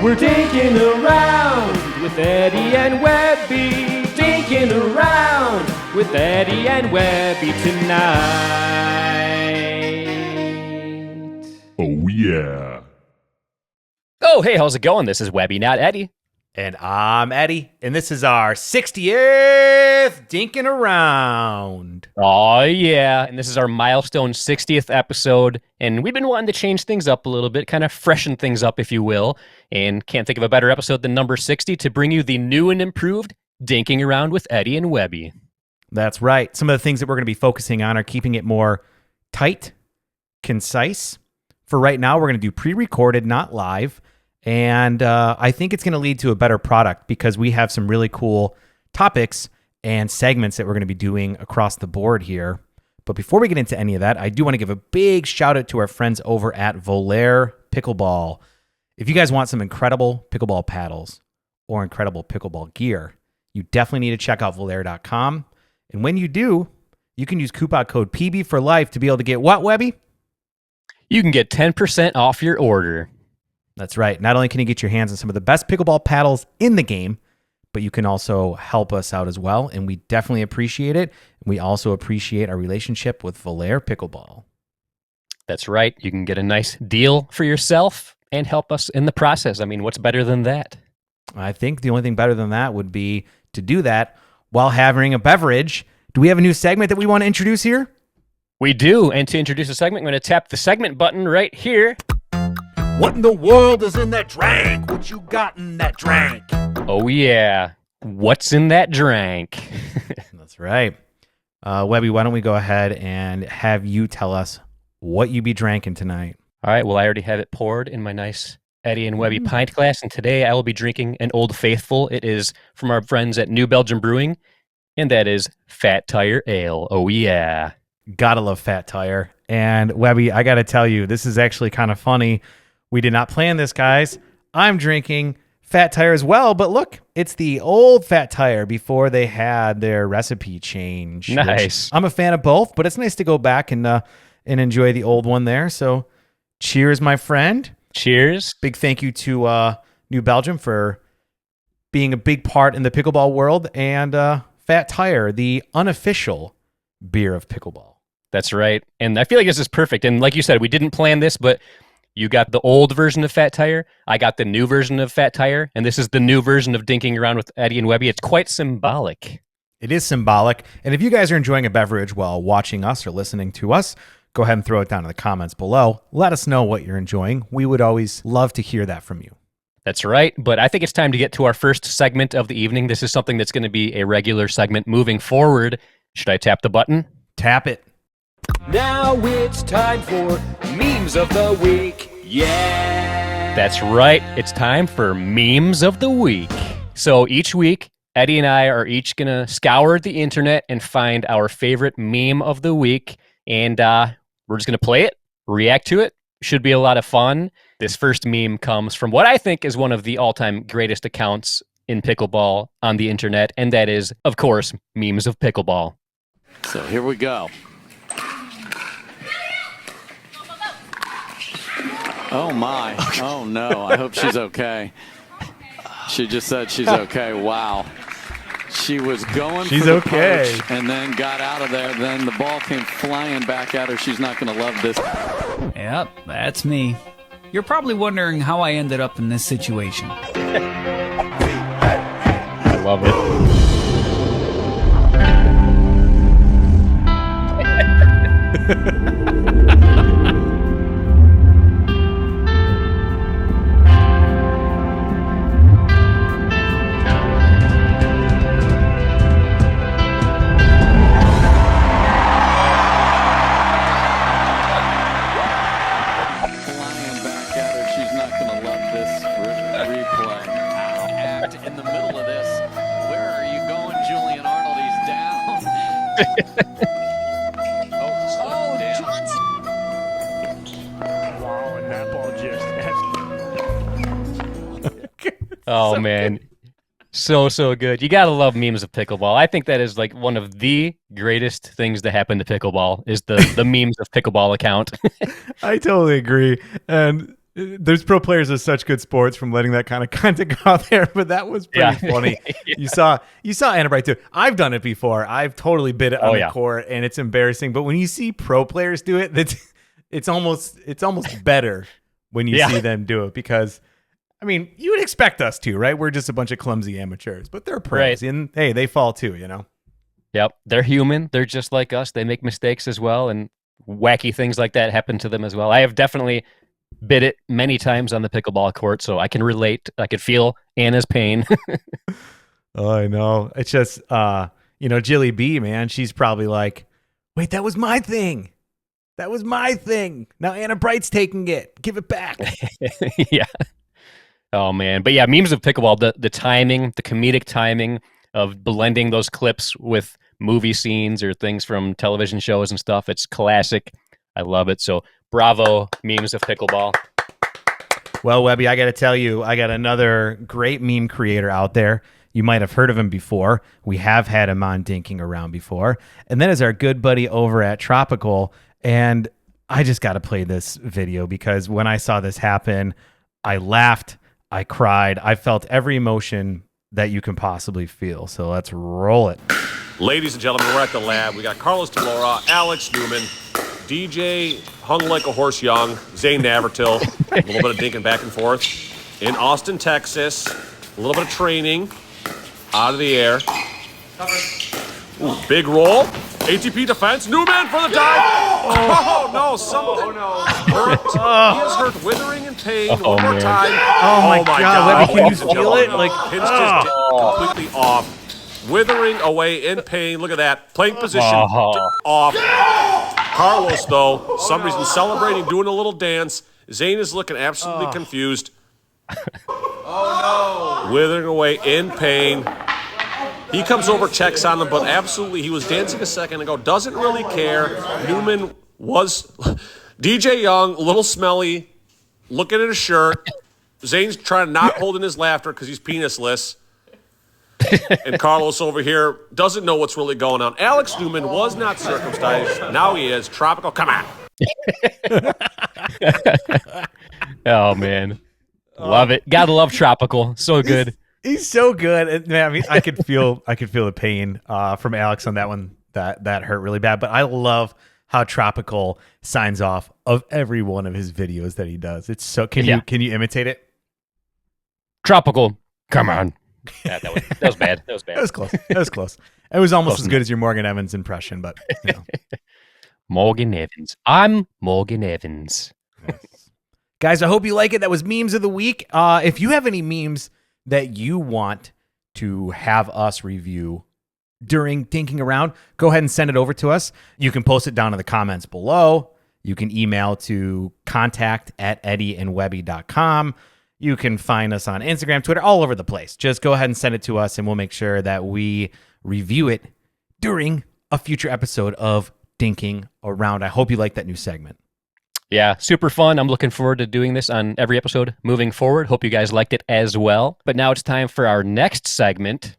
We're dinking around with Eddie and Webby. Dinking around with Eddie and Webby tonight. Oh, yeah. Oh, hey, how's it going? This is Webby, not Eddie. And I'm Eddie, and this is our 60th Dinking Around. Oh, yeah. And this is our milestone 60th episode. And we've been wanting to change things up a little bit, kind of freshen things up, if you will. And can't think of a better episode than number 60 to bring you the new and improved Dinking Around with Eddie and Webby. That's right. Some of the things that we're going to be focusing on are keeping it more tight, concise. For right now, we're going to do pre-recorded, not live. And I think it's going to lead to a better product because we have some really cool topics and segments that we're going to be doing across the board here. But before we get into any of that, I do want to give a big shout out to our friends over at Volair Pickleball. If you guys want some incredible pickleball paddles or incredible pickleball gear, you definitely need to check out Volair.com. And when you do, you can use coupon code PB for life to be able to get what, Webby? You can get 10% off your order. That's right. Not only can you get your hands on some of the best pickleball paddles in the game, but you can also help us out as well. And we definitely appreciate it. We also appreciate our relationship with Volair Pickleball. That's right. You can get a nice deal for yourself and help us in the process. I mean, what's better than that? I think the only thing better than that would be to do that while having a beverage. Do we have a new segment that we want to introduce here? We do. And to introduce a segment, I'm going to tap the segment button right here. What in the world is in that drink? What you got in that drink? Oh, yeah. What's in that drink? That's right. Webby, why don't we go ahead and have you tell us what you be drinking tonight? All right. Well, I already have it poured in my nice Eddie and Webby pint glass. And today I will be drinking an Old Faithful. It is from our friends at New Belgium Brewing. And that is Fat Tire Ale. Oh, yeah. Gotta love Fat Tire. And Webby, I got to tell you, this is actually kind of funny. We did not plan this, guys. I'm drinking Fat Tire as well, but look, it's the old Fat Tire before they had their recipe change. Nice. I'm a fan of both, but it's nice to go back and enjoy the old one there. So cheers, my friend. Cheers. Big thank you to New Belgium for being a big part in the pickleball world, and Fat Tire, the unofficial beer of pickleball. That's right. And I feel like this is perfect. And like you said, we didn't plan this, but you got the old version of Fat Tire. I got the new version of Fat Tire. And this is the new version of Dinking Around with Eddie and Webby. It's quite symbolic. It is symbolic. And if you guys are enjoying a beverage while watching us or listening to us, go ahead and throw it down in the comments below. Let us know what you're enjoying. We would always love to hear that from you. That's right. But I think it's time to get to our first segment of the evening. This is something that's going to be a regular segment moving forward. Should I tap the button? Tap it. Now it's time for Memes of the Week. Yeah! That's right. It's time for Memes of the Week. So each week, Eddie and I are each going to scour the internet and find our favorite meme of the week. And we're just going to play it, react to it. Should be a lot of fun. This first meme comes from what I think is one of the all-time greatest accounts in pickleball on the internet. And that is, of course, Memes of Pickleball. So here we go. Oh my. Oh no. I hope she's okay. She just said she's okay. Wow. She was going She's for the okay. poach and then got out of there. Then the ball came flying back at her. She's not going to love this. Yep, that's me. You're probably wondering how I ended up in this situation. I love it. Flying back at her. She's not going to love this replay. Act in the middle of this. Where are you going, Julian Arnold? He's down. Oh, down. Wow, and that ball just... Oh, man. So good. You got to love memes of pickleball. I think that is like one of the greatest things to happen to pickleball is the memes of pickleball account. I totally agree. And There's pro players of such good sports from letting that kind of content go out there, but that was pretty funny. Yeah. You saw Anna Bright too. I've done it before. I've totally bit it on the court, and it's embarrassing. But when you see pro players do it, it's almost better when you see them do it, because I mean, you would expect us to, right? We're just a bunch of clumsy amateurs, but they're pros, and hey, they fall too, you know. Yep, they're human. They're just like us. They make mistakes as well, and wacky things like that happen to them as well. I have definitely bit it many times on the pickleball court, so I can relate. I could feel Anna's pain. Oh, I know. It's just, Jilly B, man, she's probably like, wait, that was my thing. That was my thing. Now Anna Bright's taking it. Give it back. Yeah. Oh, man. But yeah, memes of pickleball, the timing, the comedic timing of blending those clips with movie scenes or things from television shows and stuff. It's classic. I love it. So bravo, memes of pickleball. Well, Webby, I got to tell you, I got another great meme creator out there. You might have heard of him before. We have had him on Dinking around before. And that is our good buddy over at Tropical. And I just got to play this video because when I saw this happen, I laughed, I cried, I felt every emotion that you can possibly feel. So let's roll it. Ladies and gentlemen, we're at the lab. We got Carlos Delora, Alex Newman, DJ Hung Like a Horse Young, Zane Navertil, a little bit of dinking back and forth. In Austin, Texas, a little bit of training out of the air. Ooh, big roll. ATP defense. Newman for the dive. Oh, no. Something hurt. He is hurt, withering in pain. One more time. Oh, my God. Webby, can you feel it? Like, Pinched his dick completely off. Withering away in pain. Look at that. Plank position. Off. Carlos, though, some reason celebrating, doing a little dance. Zane is looking absolutely confused. Oh, no. Withering away in pain. He comes over, checks on him, but absolutely, he was dancing a second ago, doesn't really care. Newman was... DJ Young, a little smelly, looking at his shirt. Zane's trying to not hold in his laughter because he's penisless. And Carlos over here doesn't know what's really going on. Alex Newman was not circumcised. Now he is. Tropical, come on. Oh, man. Love it. Gotta love Tropical. So good. He's so good. And, man, I mean, I could feel the pain from Alex on that one. That hurt really bad. But I love how Tropical signs off of every one of his videos that he does. It's so. Can you imitate it? Tropical, come on. Yeah, that was bad. That was bad. That was close. It was almost as good as your Morgan Evans impression, but you know. Morgan Evans. I'm Morgan Evans. Guys, I hope you like it. That was memes of the week. If you have any memes that you want to have us review during Dinking Around, go ahead and send it over to us. You can post it down in the comments below. You can email to contact@eddieandwebby.com. You can find us on Instagram, Twitter, all over the place. Just go ahead and send it to us, and we'll make sure that we review it during a future episode of Dinking Around. I hope you like that new segment. Yeah, super fun. I'm looking forward to doing this on every episode moving forward. Hope you guys liked it as well. But now it's time for our next segment.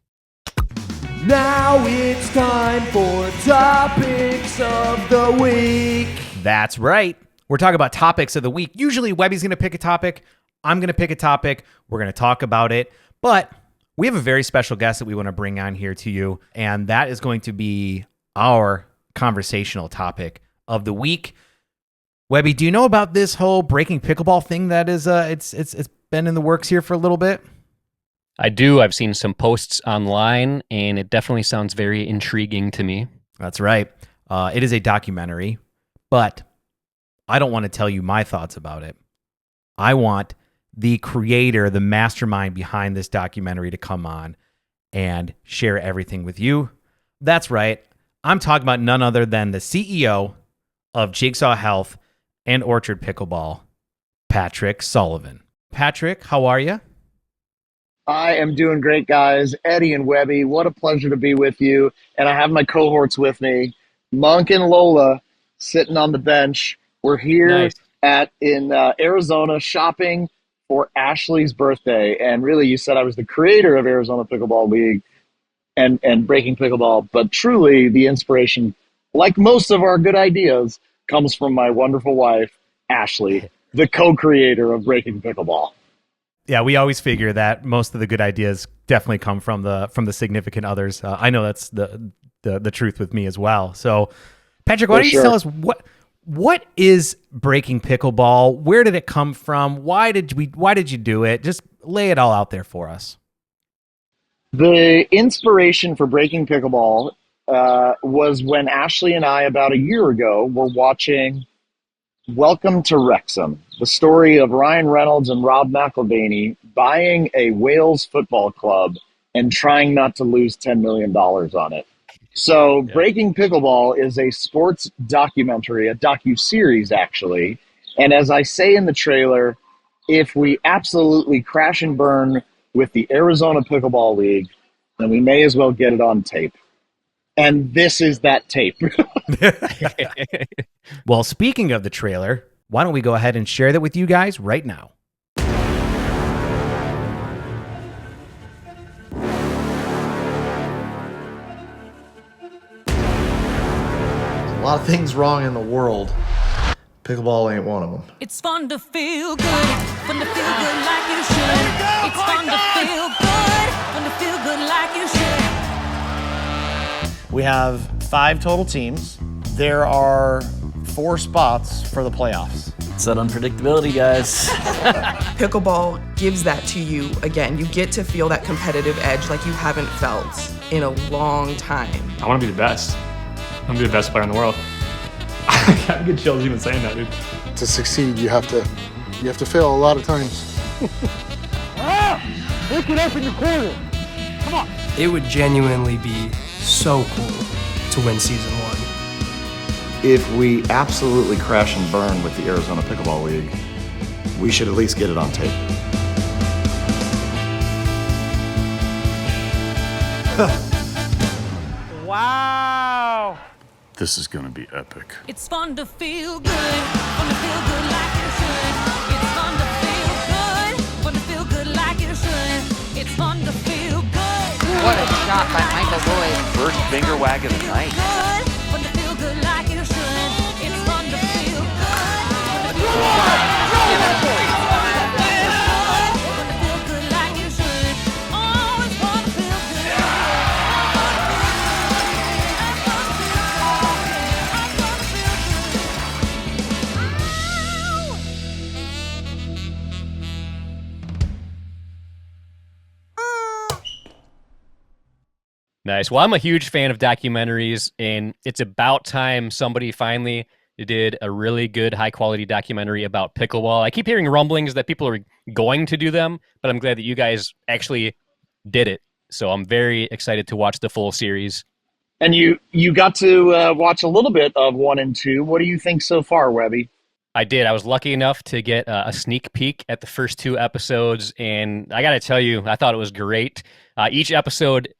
Now it's time for Topics of the Week. That's right. We're talking about topics of the week. Usually Webby's going to pick a topic. I'm going to pick a topic. We're going to talk about it. But we have a very special guest that we want to bring on here to you. And that is going to be our conversational topic of the week. Webby, do you know about this whole breaking pickleball thing that is it's been in the works here for a little bit? I do. I've seen some posts online, and it definitely sounds very intriguing to me. That's right. It is a documentary, but I don't want to tell you my thoughts about it. I want the creator, the mastermind behind this documentary to come on and share everything with you. That's right. I'm talking about none other than the CEO of Jigsaw Health and Orchard Pickleball, Patrick Sullivan. Patrick, how are you? I am doing great, guys. Eddie and Webby, what a pleasure to be with you. And I have my cohorts with me, Monk and Lola, sitting on the bench. We're here in Arizona shopping for Ashley's birthday. And really, you said I was the creator of Arizona Pickleball League and Breaking Pickleball. But truly, the inspiration, like most of our good ideas, comes from my wonderful wife, Ashley. the co-creator of Breaking Pickleball. Yeah, we always figure that most of the good ideas definitely come from the significant others. I know that's the truth with me as well. So, Patrick, why don't you tell us what is Breaking Pickleball? Where did it come from? Why did you do it? Just lay it all out there for us. The inspiration for Breaking Pickleball was when Ashley and I, about a year ago, were watching Welcome to Wrexham, the story of Ryan Reynolds and Rob McElvaney buying a Wales football club and trying not to lose $10 million on it. So Breaking Pickleball is a sports documentary, a docuseries actually. And as I say in the trailer, if we absolutely crash and burn with the Arizona Pickleball League, then we may as well get it on tape. And this is that tape. Well, speaking of the trailer, why don't we go ahead and share that with you guys right now? A lot of things wrong in the world. Pickleball ain't one of them. It's fun to feel good, fun to feel good like you should. It's fun to feel good, fun to feel good like you should. We have 5 total teams. There are 4 spots for the playoffs. It's that unpredictability, guys. Pickleball gives that to you again. You get to feel that competitive edge like you haven't felt in a long time. I want to be the best. I want to be the best player in the world. I got good chills even saying that, dude. To succeed, you have to fail a lot of times. Pick it up in the corner. Come on. It would genuinely be so cool to win season 1. If we absolutely crash and burn with the Arizona Pickleball League, we should at least get it on tape. Wow. This is gonna be epic. It's fun to feel good, fun to feel good like you should. It's fun to feel good, fun to feel good like you should. It's fun to feel good. What a shot by Michael Lloyd. First finger wag of the night. Good, fun to feel good like you should. It's fun to feel good, fun to feel good. Nice. Well, I'm a huge fan of documentaries, and it's about time somebody finally did a really good, high-quality documentary about pickleball. I keep hearing rumblings that people are going to do them, but I'm glad that you guys actually did it. So I'm very excited to watch the full series. And you got to watch a little bit of 1 and 2. What do you think so far, Webby? I did. I was lucky enough to get a sneak peek at the first 2 episodes, and I got to tell you, I thought it was great. Each episode,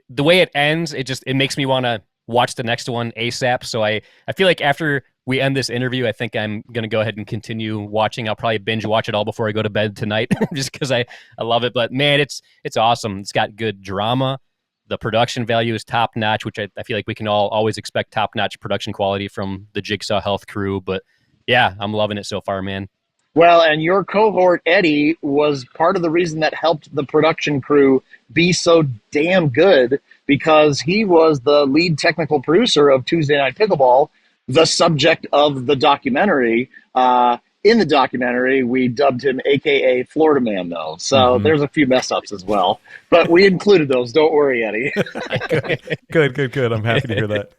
the way it ends, it makes me want to watch the next one ASAP. So I feel like after we end this interview, I think I'm going to go ahead and continue watching. I'll probably binge watch it all before I go to bed tonight just because I love it. But man, it's awesome. It's got good drama. The production value is top notch, which I feel like we can all always expect top notch production quality from the Jigsaw Health crew. But yeah, I'm loving it so far, man. Well, and your cohort, Eddie, was part of the reason that helped the production crew be so damn good because he was the lead technical producer of Tuesday Night Pickleball, the subject of the documentary. In the documentary, we dubbed him AKA Florida Man, though. So there's a few mess-ups as well. But we included those. Don't worry, Eddie. Good. I'm happy to hear that.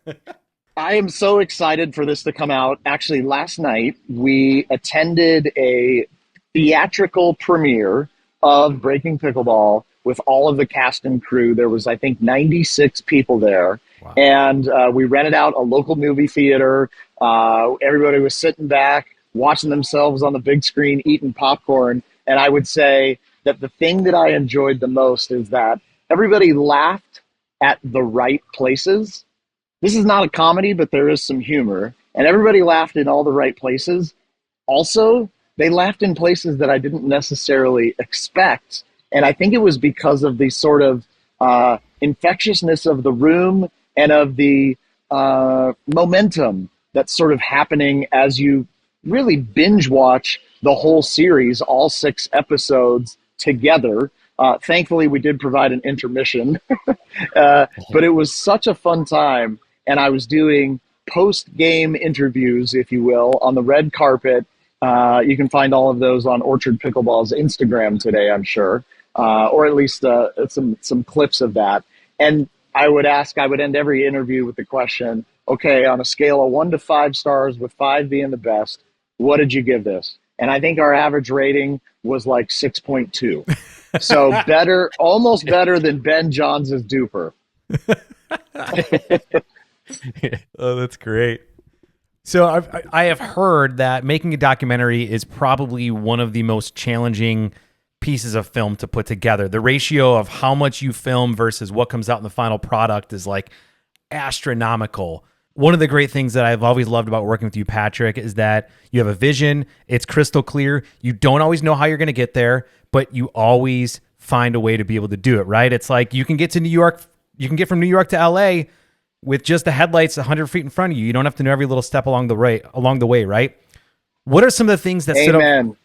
I am so excited for this to come out. Actually, last night we attended a theatrical premiere of Breaking Pickleball with all of the cast and crew. There was, I think, 96 people there. Wow. And we rented out a local movie theater. Everybody was sitting back, watching themselves on the big screen, eating popcorn. And I would say that the thing that I enjoyed the most is that everybody laughed at the right places. This is not a comedy, but there is some humor. And everybody laughed in all the right places. Also, they laughed in places that I didn't necessarily expect. And I think it was because of the sort of infectiousness of the room and of the momentum that's sort of happening as you really binge watch the whole series, all 6 episodes together. Thankfully, we did provide an intermission, but it was such a fun time. And I was doing post-game interviews, if you will, on the red carpet. You can find all of those on Orchard Pickleball's Instagram today, I'm sure, or at least some clips of that. And I would end every interview with the question, okay, on a scale of 1 to 5 stars, with 5 being the best, what did you give this? And I think our average rating was like 6.2. So better, almost better than Ben Johns' Duper. Oh, that's great. So I have heard that making a documentary is probably one of the most challenging pieces of film to put together. The ratio of how much you film versus what comes out in the final product is like astronomical. One of the great things that I've always loved about working with you, Patrick, is that you have a vision. It's crystal clear. You don't always know how you're going to get there, but you always find a way to be able to do it, right? It's like you can get to New York. You can get from New York to LA with just the headlights 100 feet in front of you. You don't have to know every little step along the way, right? What are some of the things that stood up?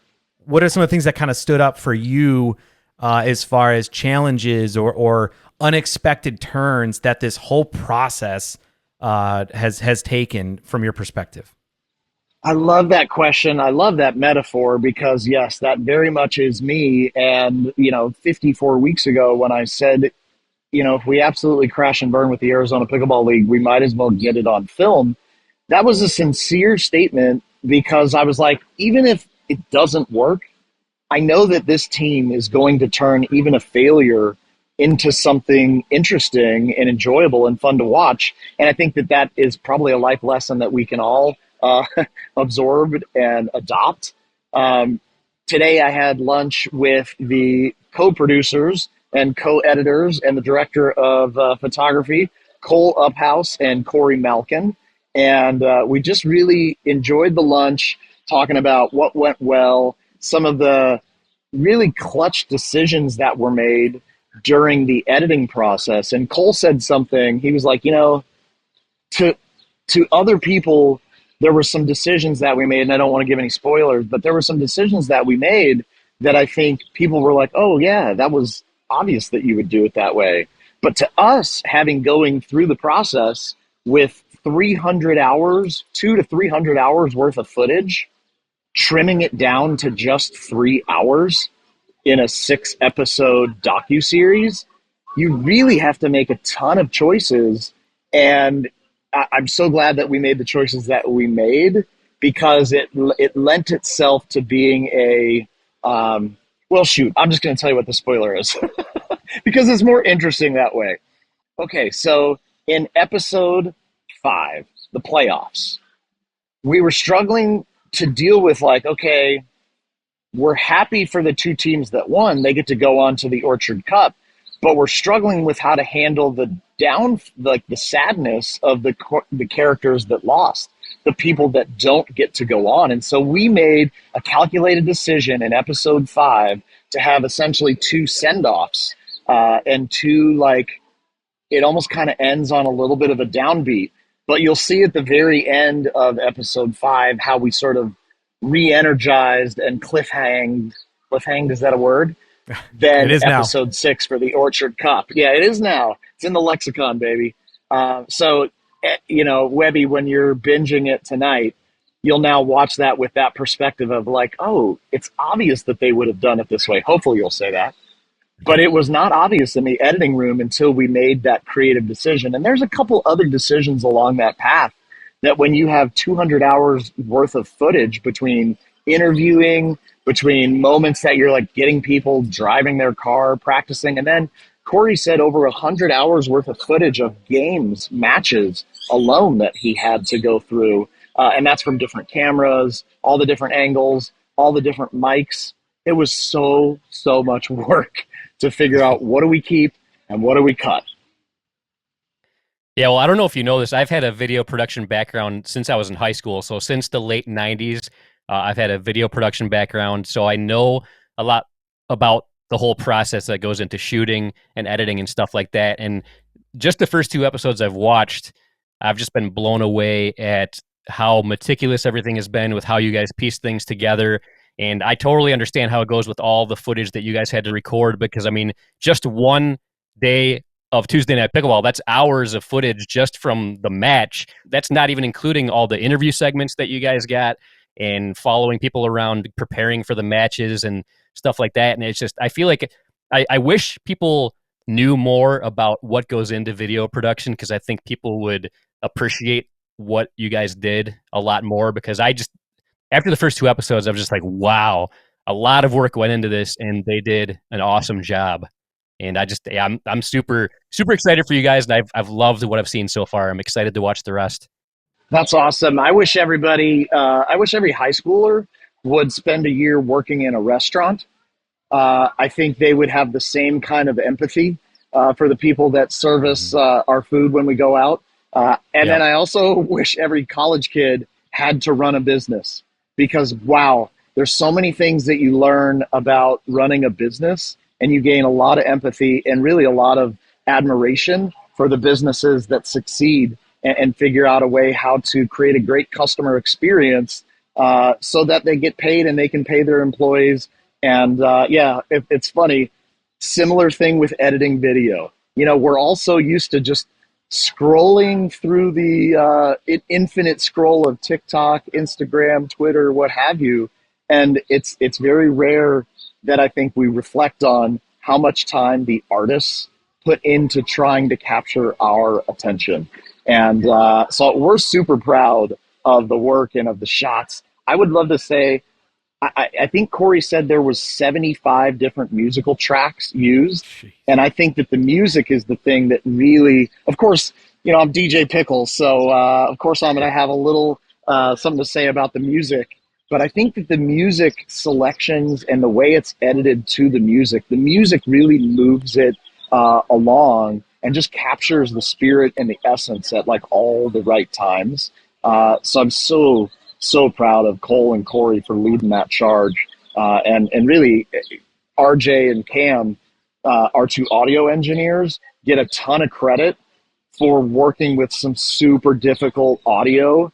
What are some of the things that kind of stood up for you as far as challenges or unexpected turns that this whole process has taken from your perspective? I love that question. I love that metaphor because, yes, that very much is me. And, 54 weeks ago when I said, if we absolutely crash and burn with the Arizona Pickleball League, we might as well get it on film. That was a sincere statement because I was like, even if it doesn't work, I know that this team is going to turn even a failure into something interesting and enjoyable and fun to watch. And I think that is probably a life lesson that we can all absorb and adopt. Today I had lunch with the co-producers and co-editors and the director of photography, Cole Uphouse and Corey Malkin. And we just really enjoyed the lunch, talking about what went well, some of the really clutch decisions that were made during the editing process. And Cole said something, he was like, to other people, there were some decisions that we made, and I don't want to give any spoilers, but there were some decisions that we made that I think people were like, oh yeah, that was obvious that you would do it that way. But to us, having going through the process with 300 hours, 200 to 300 hours worth of footage, trimming it down to just 3 hours in a 6-episode docuseries, you really have to make a ton of choices. And I'm so glad that we made the choices that we made because it lent itself to being a, well, shoot, I'm just going to tell you what the spoiler is because it's more interesting that way. Okay, so in episode 5, the playoffs, we were struggling to deal with okay, we're happy for the 2 teams that won. They get to go on to the Orchard Cup, but we're struggling with how to handle the sadness of the characters that lost, the people that don't get to go on. And so we made a calculated decision in episode 5 to have essentially 2 send-offs and 2, it almost kind of ends on a little bit of a downbeat. But you'll see at the very end of episode 5 how we sort of re-energized and cliffhanged. Cliffhanged, is that a word? Then episode 6 for the Orchard Cup. Yeah, it is now. It's in the lexicon, baby. So, Webby, when you're binging it tonight, you'll now watch that with that perspective of oh, it's obvious that they would have done it this way. Hopefully you'll say that. But it was not obvious in the editing room until we made that creative decision. And there's a couple other decisions along that path that when you have 200 hours worth of footage between interviewing, between moments that you're getting people driving their car, practicing, and then Corey said over 100 hours worth of footage of games, matches alone that he had to go through. And that's from different cameras, all the different angles, all the different mics. It was so much work to figure out what do we keep and what do we cut. Yeah, well, I don't know if you know this. I've had a video production background since I was in high school. So since the late 90s, I've had a video production background. So I know a lot about the whole process that goes into shooting and editing and stuff like that. And just the first 2 episodes I've watched, I've just been blown away at how meticulous everything has been with how you guys piece things together. And I totally understand how it goes with all the footage that you guys had to record, because I mean, just one day of Tuesday Night Pickleball, that's hours of footage just from the match. That's not even including all the interview segments that you guys got and following people around, preparing for the matches and stuff like that. And it's just, I feel like I wish people knew more about what goes into video production, because I think people would appreciate what you guys did a lot more, because after the first 2 episodes, I was just like, wow, a lot of work went into this and they did an awesome job. And I'm super, super excited for you guys. And I've loved what I've seen so far. I'm excited to watch the rest. That's awesome. I wish every high schooler would spend a year working in a restaurant. I think they would have the same kind of empathy for the people that service our food when we go out. Then I also wish every college kid had to run a business, because, wow, there's so many things that you learn about running a business, and you gain a lot of empathy and really a lot of admiration for the businesses that succeed and figure out a way how to create a great customer experience so that they get paid and they can pay their employees. And it's funny, similar thing with editing video. You know, we're also used to just scrolling through the infinite scroll of TikTok, Instagram, Twitter, what have you. And it's very rare that I think we reflect on how much time the artists put into trying to capture our attention. And so we're super proud of the work and of the shots. I would love to say, I think Corey said there was 75 different musical tracks used. And I think that the music is the thing that really, of course, you know, I'm DJ Pickles, so of course I'm going to have a little something to say about the music. But I think that the music selections and the way it's edited to the music really moves it along and just captures the spirit and the essence at like all the right times. So I'm so proud of Cole and Corey for leading that charge. And really, RJ and Cam, our 2 audio engineers, get a ton of credit for working with some super difficult audio.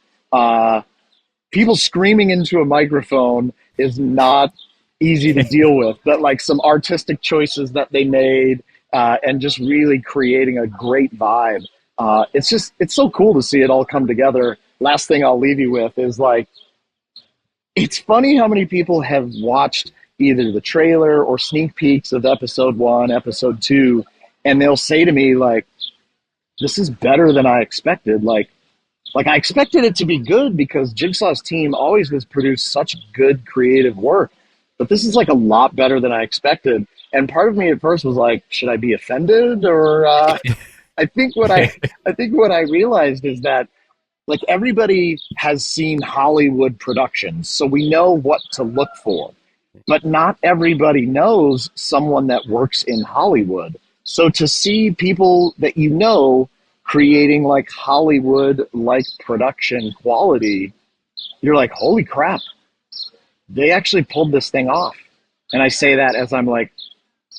People screaming into a microphone is not easy to deal with, but like some artistic choices that they made and just really creating a great vibe. It's so cool to see it all come together. Last thing I'll leave you with is like, it's funny how many people have watched either the trailer or sneak peeks of episode 1, episode 2, and they'll say to me like, this is better than I expected. Like I expected it to be good because Jigsaw's team always has produced such good creative work, but this is like a lot better than I expected. And part of me at first was like, should I be offended? Or I think what I realized is that like everybody has seen Hollywood productions, so we know what to look for, but not everybody knows someone that works in Hollywood. So to see people that you know creating like Hollywood-like production quality, you're like, holy crap, they actually pulled this thing off. And I say that as I'm like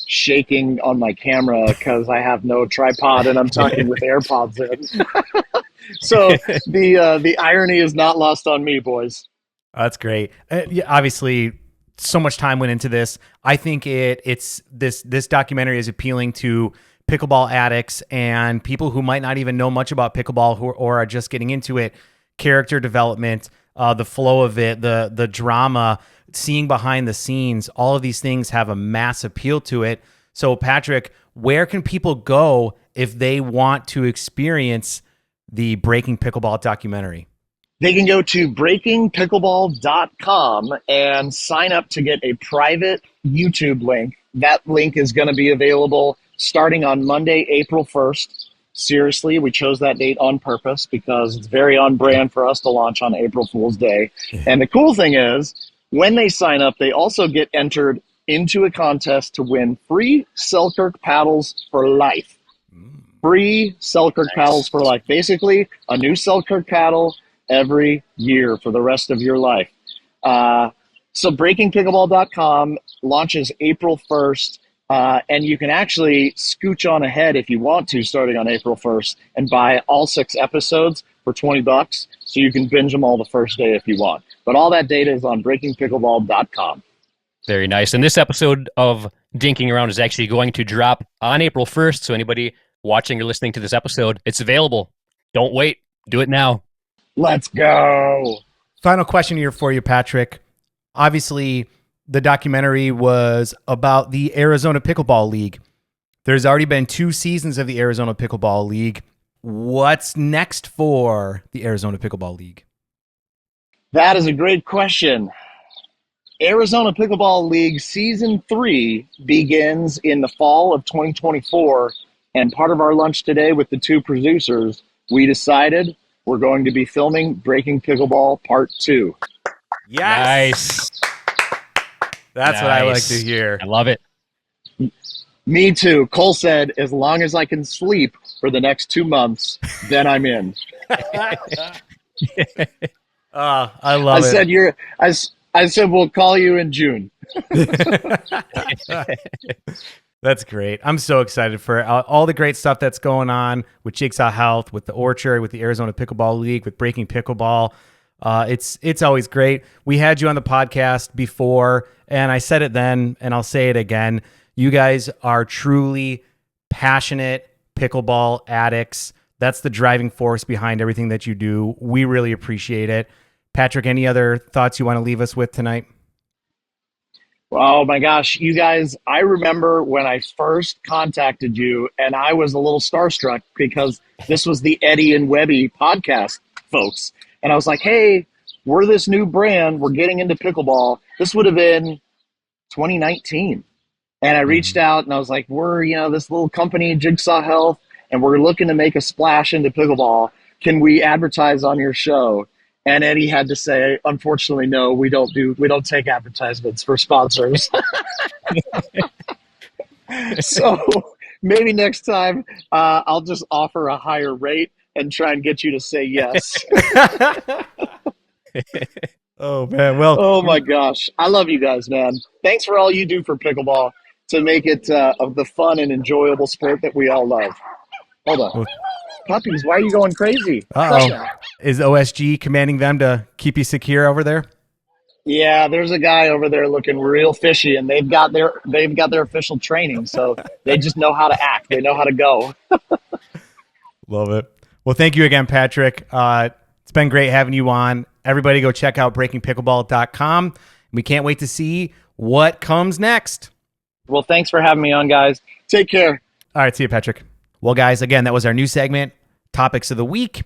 shaking on my camera because I have no tripod and I'm talking with AirPods in. So the irony is not lost on me, boys. That's great. Obviously, so much time went into this. I think it's this documentary is appealing to pickleball addicts and people who might not even know much about pickleball or are just getting into it. Character development, the flow of it, the drama, seeing behind the scenes, all of these things have a mass appeal to it. So Patrick, where can people go if they want to experience the Breaking Pickleball documentary? They can go to breakingpickleball.com and sign up to get a private YouTube link. That link is going to be available starting on Monday, April 1st. Seriously, we chose that date on purpose because it's very on brand for us to launch on April Fool's Day. And the cool thing is, when they sign up, they also get entered into a contest to win free Selkirk paddles for life. Free Selkirk paddles for life. Basically, a new Selkirk paddle every year for the rest of your life. So breakingpickleball.com launches April 1st. And you can actually scooch on ahead if you want to, starting on April 1st, and buy all 6 episodes for $20, so you can binge them all the first day if you want. But all that data is on breakingpickleball.com. Very nice. And this episode of Dinking Around is actually going to drop on April 1st. So anybody watching or listening to this episode, it's available. Don't wait. Do it now. Let's go. Final question here for you, Patrick. Obviously, the documentary was about the Arizona Pickleball League. There's already been 2 seasons of the Arizona Pickleball League. What's next for the Arizona Pickleball League? That is a great question. Arizona Pickleball League Season 3 begins in the fall of 2024, and part of our lunch today with the 2 producers, we decided we're going to be filming Breaking Pickleball Part 2. Yes! Nice. That's what I like to hear. I love it. Me too. Cole said, as long as I can sleep for the next 2 months, then I'm in. I love it. I said we'll call you in June. That's great. I'm so excited for all the great stuff that's going on with Jigsaw Health, with the Orchard, with the Arizona Pickleball League, with Breaking Pickleball. It's always great. We had you on the podcast before, and I said it then, and I'll say it again. You guys are truly passionate pickleball addicts. That's the driving force behind everything that you do. We really appreciate it. Patrick, any other thoughts you want to leave us with tonight? Oh my gosh, you guys, I remember when I first contacted you and I was a little starstruck because this was the Eddie and Webby podcast, folks. And I was like, hey, we're this new brand. We're getting into pickleball. This would have been 2019. And I reached out and I was like, we're, this little company, Jigsaw Health, and we're looking to make a splash into pickleball. Can we advertise on your show? And Eddie had to say, unfortunately, no, we don't take advertisements for sponsors. So maybe next time I'll just offer a higher rate and try and get you to say yes. Oh man, well, oh my gosh, I love you guys, man. Thanks for all you do for pickleball to make it of the fun and enjoyable sport that we all love. Hold on. Puppies, why are you going crazy? Uh-oh. Is OSG commanding them to keep you secure over there? Yeah, there's a guy over there looking real fishy, and they've got their official training, so they just know how to act. They know how to go. Love it. Well, thank you again, Patrick. It's been great having you on. Everybody go check out breakingpickleball.com. We can't wait to see what comes next. Well, thanks for having me on, guys. Take care. All right, see you, Patrick. Well, guys, again, that was our new segment, Topics of the Week.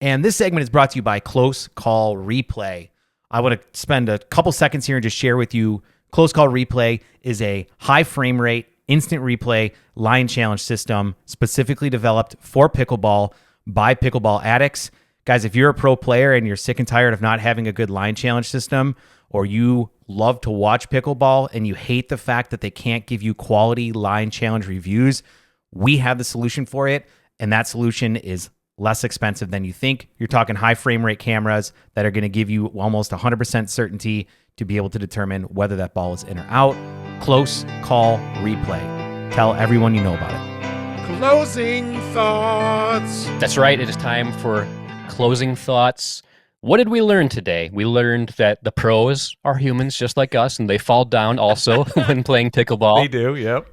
And this segment is brought to you by Close Call Replay. I want to spend a couple seconds here and just share with you, Close Call Replay is a high frame rate, instant replay line challenge system specifically developed for pickleball by pickleball addicts. Guys, if you're a pro player and you're sick and tired of not having a good line challenge system, or you love to watch pickleball and you hate the fact that they can't give you quality line challenge reviews, we have the solution for it, and that solution is less expensive than you think. You're talking high frame rate cameras that are going to give you almost 100% certainty to be able to determine whether that ball is in or out. Close Call Replay. Tell everyone you know about it. Closing thoughts. That's right. It is time for closing thoughts. What did we learn today? We learned that the pros are humans just like us, and they fall down also when playing pickleball. They do, yep.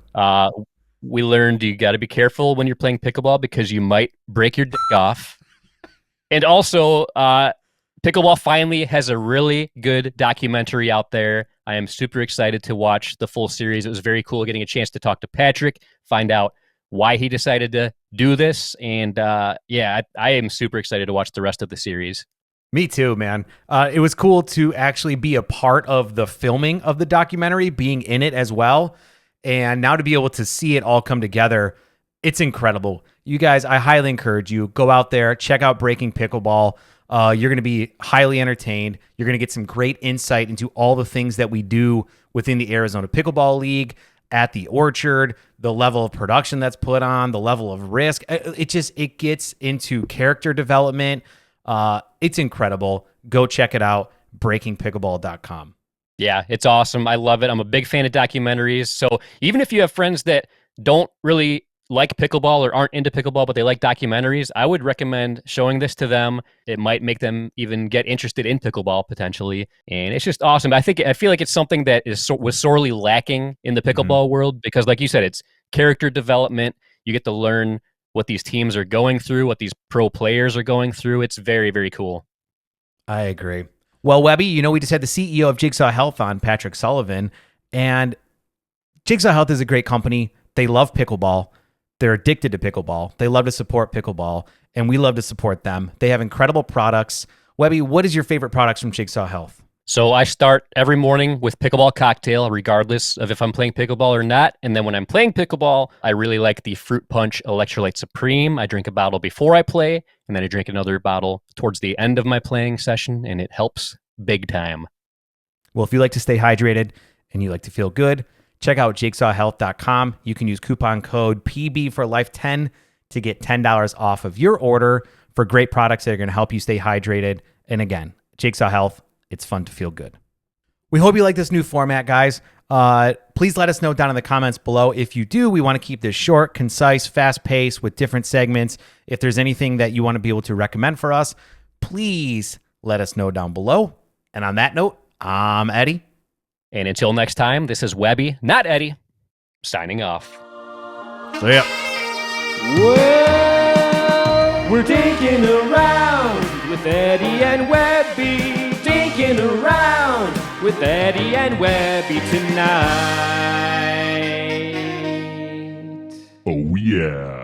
We learned you got to be careful when you're playing pickleball because you might break your dick off. And also, pickleball finally has a really good documentary out there. I am super excited to watch the full series. It was very cool getting a chance to talk to Patrick, find out why he decided to do this. And I am super excited to watch the rest of the series. Me too, man. It was cool to actually be a part of the filming of the documentary, being in it as well. And now to be able to see it all come together, it's incredible. You guys, I highly encourage you, go out there, check out Breaking Pickleball. You're going to be highly entertained. You're going to get some great insight into all the things that we do within the Arizona Pickleball League, at the Orchard, the level of production that's put on, the level of risk. It gets into character development. It's incredible. Go check it out, breakingpickleball.com. Yeah, it's awesome. I love it. I'm a big fan of documentaries. So even if you have friends that don't really like pickleball or aren't into pickleball, but they like documentaries, I would recommend showing this to them. It might make them even get interested in pickleball potentially. And it's just awesome. I feel like it's something that was sorely lacking in the pickleball world because, like you said, it's character development. You get to learn what these teams are going through, what these pro players are going through. It's very, very cool. I agree. Well, Webby, we just had the CEO of Jigsaw Health on, Patrick Sullivan, and Jigsaw Health is a great company. They love pickleball. They're addicted to pickleball. They love to support pickleball, and we love to support them. They have incredible products. Webby, what is your favorite products from Jigsaw Health? So I start every morning with pickleball cocktail, regardless of if I'm playing pickleball or not. And then when I'm playing pickleball, I really like the Fruit Punch Electrolyte Supreme. I drink a bottle before I play, and then I drink another bottle towards the end of my playing session, and it helps big time. Well, if you like to stay hydrated and you like to feel good, check out jigsawhealth.com. You can use coupon code PB4Life10 to get $10 off of your order for great products that are going to help you stay hydrated. And again, Jigsaw Health, it's fun to feel good. We hope you like this new format, guys. Please let us know down in the comments below. If you do, we want to keep this short, concise, fast-paced with different segments. If there's anything that you want to be able to recommend for us, please let us know down below. And on that note, I'm Eddie. And until next time, this is Webby, not Eddie, signing off. See ya. Well, we're dinking around with Eddie and Webby. Dinking around with Eddie and Webby tonight. Oh, yeah.